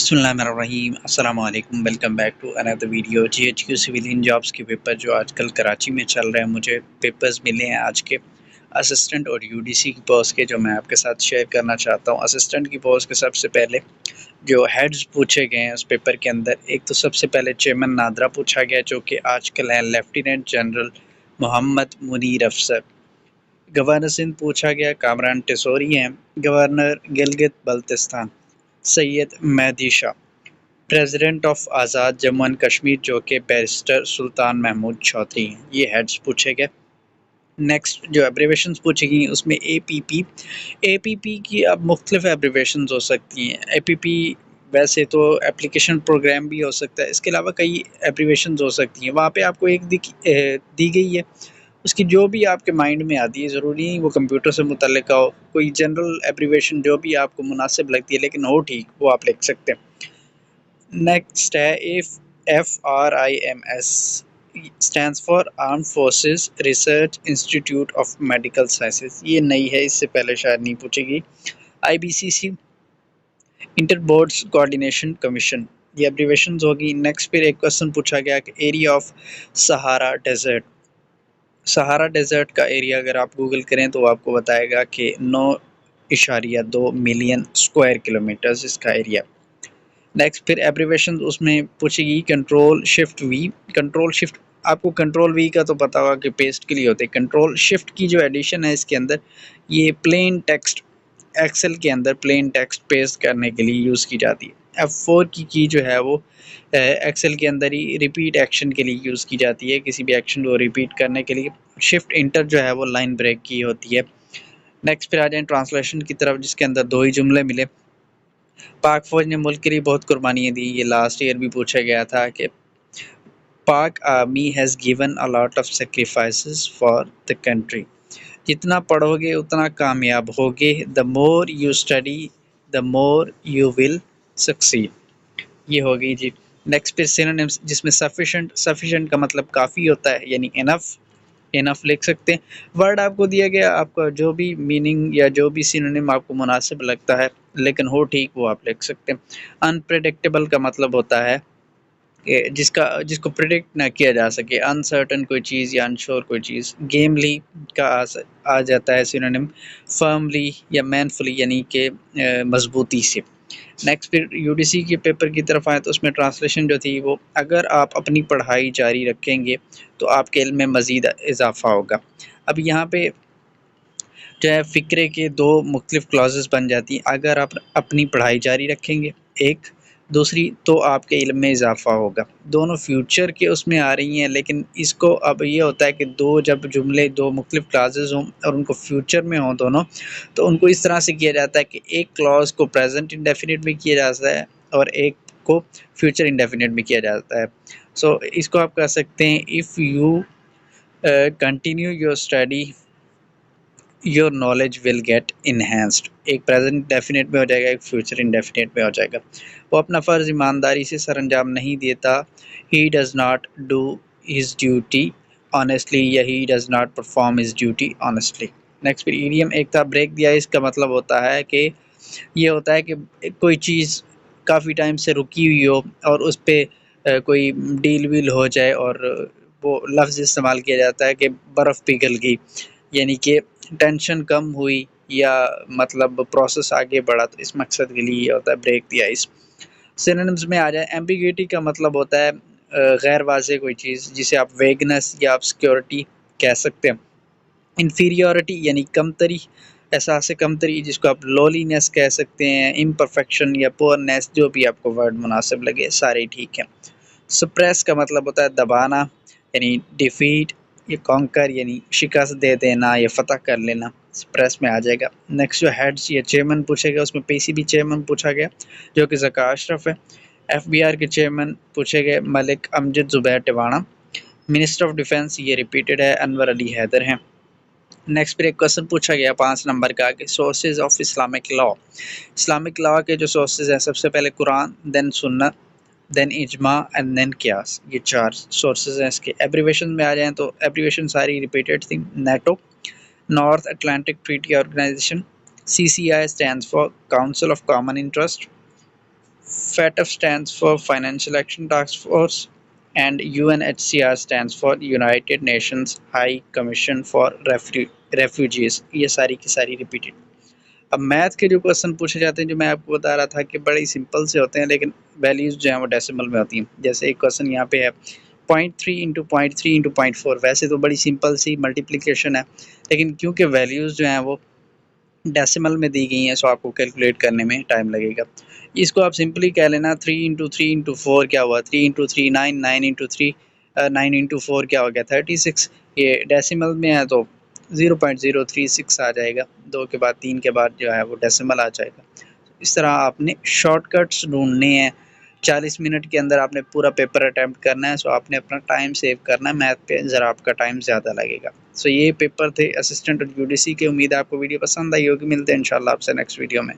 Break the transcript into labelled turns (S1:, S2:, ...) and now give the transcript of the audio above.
S1: बिस्मिल्लाहिर्रहमानिर्रहीम अस्सलाम वालेकुम। Welcome back to another video. GHQ civilian jobs के पेपर जो आजकल कराची में चल रहे हैं, मुझे पेपर्स मिले हैं आज के असिस्टेंट और यूडीसी की पोस्ट के, जो मैं आपके साथ शेयर करना चाहता हूं। असिस्टेंट की पोस्ट के सबसे पहले जो हेड्स पूछे गए हैं उस पेपर के अंदर, एक तो सबसे पहले चेयरमैन नादरा पूछा गया, जो कि आजकल है लेफ्टिनेंट जनरल मोहम्मद मुनीर अफसर। गवर्नर सिंध पूछा गया, कामरान टेसोरी हैं। Governor Gilgit Baltistan Syed Mehdi Shah. President of Azad Jammu and Kashmir, जो कि बैरिस्टर सुल्तान महमूद चौधरी हैं। ये हेड्स पूछे गए। नेक्स्ट जो एब्रीवेशंस पूछी गई उसमें एपीपी की अब मुख्तलिफ एब्रीवेशंस हो सकती हैं। एपीपी वैसे तो एप्लीकेशन प्रोग्राम भी हो सकता है, इसके अलावा कई एब्रीवेशंस हो सकती हैं। वहाँ पे आपको एक दी गई है, उसकी जो भी आपके माइंड में आती है, ज़रूरी नहीं वो कंप्यूटर से मुतल्लिक़ हो, कोई जनरल एब्रीवेशन जो भी आपको मुनासिब लगती है लेकिन हो ठीक, वो आप लिख सकते हैं। नेक्स्ट है FRIMS stands for armed forces research institute of medical sciences. ये नई है, इससे पहले शायद नहीं पूछी गई। IBCC inter boards coordination commission, ये एब्रीवेशंस होगी। नेक्स्ट फिर एक क्वेश्चन पूछा गया कि एरिया ऑफ सहारा डेजर्ट का एरिया अगर आप गूगल करें तो आपको बताएगा कि 9.2 मिलियन स्क्वायर किलोमीटर्स इसका एरिया। नेक्स्ट फिर एब्रीवेशन उसमें पूछेगी control shift V. Control shift, आपको कंट्रोल वी का तो पता होगा कि पेस्ट के लिए होते हैं। कंट्रोल शिफ्ट की जो एडिशन है इसके अंदर, ये प्लेन टेक्स्ट एक्सेल के अंदर प्लेन टेक्स्ट पेस्ट करने के लिए यूज़ की जाती है। F4 की जो है वो एक्सेल के अंदर ही रिपीट एक्शन के लिए यूज़ की जाती है, किसी भी एक्शन को रिपीट करने के लिए। शिफ्ट इंटर जो है वो लाइन ब्रेक की होती है। नेक्स्ट फिर आ जाए ट्रांसलेशन की तरफ, जिसके अंदर दो ही जुमले मिले। पाक फौज ने मुल्क के लिए बहुत कुर्बानियाँ दी। ये लास्ट ईयर भी पूछा गया था कि पाक army has given a lot of sacrifices for the country. जितना पढ़ोगे उतना कामयाब होगे। The more you study the more you will succeed. ये होगी जी। नेक्स्ट फिर सिनोनिम्स, जिसमें सफिशिएंट का मतलब काफ़ी होता है, यानी इनफ लिख सकते हैं। वर्ड आपको दिया गया, आपका जो भी मीनिंग या जो भी सिनोनिम आपको मुनासिब लगता है लेकिन हो ठीक, वो आप लिख सकते हैं। अनप्रेडिक्टेबल का मतलब होता है कि जिसको प्रिडिक्ट ना किया जा सके, अनसर्टन कोई चीज़ या अनश्योर कोई चीज़। गेमली का आ जाता है सिनोनिम फर्मली या मैनफुली, यानी कि मजबूती से। नेक्स्ट फिर यूडीसी के पेपर की तरफ आए तो उसमें ट्रांसलेशन जो थी वो, अगर आप अपनी पढ़ाई जारी रखेंगे तो आपके इल्म में मज़ीद इजाफा होगा। अब यहाँ पे जो है फ़िक्रे के दो मुख्तलिफ क्लॉजेस बन जाती हैं। अगर आप अपनी पढ़ाई जारी रखेंगे एक, दूसरी तो आपके इल्म में इजाफा होगा। दोनों फ्यूचर के उसमें आ रही हैं, लेकिन इसको अब ये होता है कि जब जुमले दो मुख्तलिफ क्लॉजेस हों और उनको फ्यूचर में हों दोनों, तो उनको इस तरह से किया जाता है कि एक क्लॉज को प्रेजेंट इंडेफिनिट में किया जाता है और एक को फ्यूचर इंडेफिनिट में किया जाता है। सो इसको आप कह सकते हैं, if you continue your study your knowledge will get enhanced. एक प्रेजेंट डेफिनेट में हो जाएगा, एक फ्यूचर इंडेफिनेट में हो जाएगा। वो अपना फ़र्ज़ ईमानदारी से सरअंजाम नहीं देता, he does not do his duty honestly, या he does not perform his duty honestly. Next फिर ईडियम एक था ब्रेक दिया, इसका मतलब होता है कि ये होता है कि कोई चीज़ काफ़ी टाइम से रुकी हुई हो और उस पर कोई डील वील हो जाए, और वो लफ्ज़ इस्तेमाल किया जाता है कि बर्फ़ पिघल गई, यानी कि टेंशन कम हुई या मतलब प्रोसेस आगे बढ़ा। तो इस मकसद के लिए ये होता है ब्रेक द आइस। सिनोनिम्स में आ जाए, एम्बिग्यूटी का मतलब होता है गैर वाज़ेह कोई चीज़, जिसे आप वेगनेस या आप सिक्योरिटी कह सकते हैं। इन्फीरियॉरिटी यानी कमतरी, एहसास कमतरी, जिसको आप लोलीनेस कह सकते हैं। इम्परफेक्शन या पुअरनेस, जो भी आपको वर्ड मुनासिब लगे, सारे ठीक हैं। सप्रेस का मतलब होता है दबाना, यानी डिफीट या कॉन्कर, यानी शिकस्त दे देना या फतह कर लेना, सप्रेस में आ जाएगा। नेक्स्ट जो हेड्स या चेयरमैन पूछे गए, उसमें पीसीबी चेयरमैन पूछा गया, जो कि ज़का अशरफ है। एफबीआर के चेयरमैन पूछे गए Malik Amjad Zubair Tiwana. Minister of defence, ये रिपीटेड है, अनवर अली हैदर हैं। नेक्स्ट फिर एक क्वेश्चन पूछा गया 5 नंबर का कि sources of Islamic law. Islamic law के जो सोर्सेज हैं, सबसे पहले कुरान, देन सुन्नत, देन इजमा एंड देन कियास। ये 4 सोर्सेज हैं इसके। एब्रीवेशन में आ जाएँ तो एब्रीवेशन सारी रिपीटेड थी। NATO, North Atlantic Treaty Organization. CCI stands for Council of Common Interest. FATF stands for Financial Action Task Force and UNHCR stands for United Nations High Commission for Refugees। ये सारी की सारी repeated. अब math के जो question पूछे जाते हैं, जो मैं आपको बता रहा था कि बड़े सिंपल से होते हैं, लेकिन वैल्यूज जो हैं वो डेसिमल में होती हैं। जैसे एक क्वेश्चन यहाँ पे है 0.3 इंटू 0.3 इंटू 0.4, वैसे तो बड़ी सिंपल सी मल्टीप्लिकेशन है, लेकिन क्योंकि वैल्यूज जो हैं वो डेसिमल में दी गई हैं, सो आपको कैलकुलेट करने में टाइम लगेगा। इसको आप सिंपली कह लेना 3 इंटू 3 इंटू 4 क्या हुआ, 3 इंटू 3 9, 9 इंटू 3 9 इंटू 4 क्या हो गया 36। ये डेसिमल में है तो 0.036 आ जाएगा। 2 के बाद 3 के बाद जो है वो डेसिमल आ जाएगा। इस तरह आपने शॉर्टकट्स ढूंढने हैं। 40 मिनट के अंदर आपने पूरा पेपर अटैम्प्ट करना है, सो आपने अपना टाइम सेव करना है। मैथ पे ज़रा आपका टाइम ज़्यादा लगेगा। सो ये पेपर थे असिस्टेंट और यूडीसी के। उम्मीद है आपको वीडियो पसंद आई होगी। मिलते हैं इंशाल्लाह आपसे नेक्स्ट वीडियो में।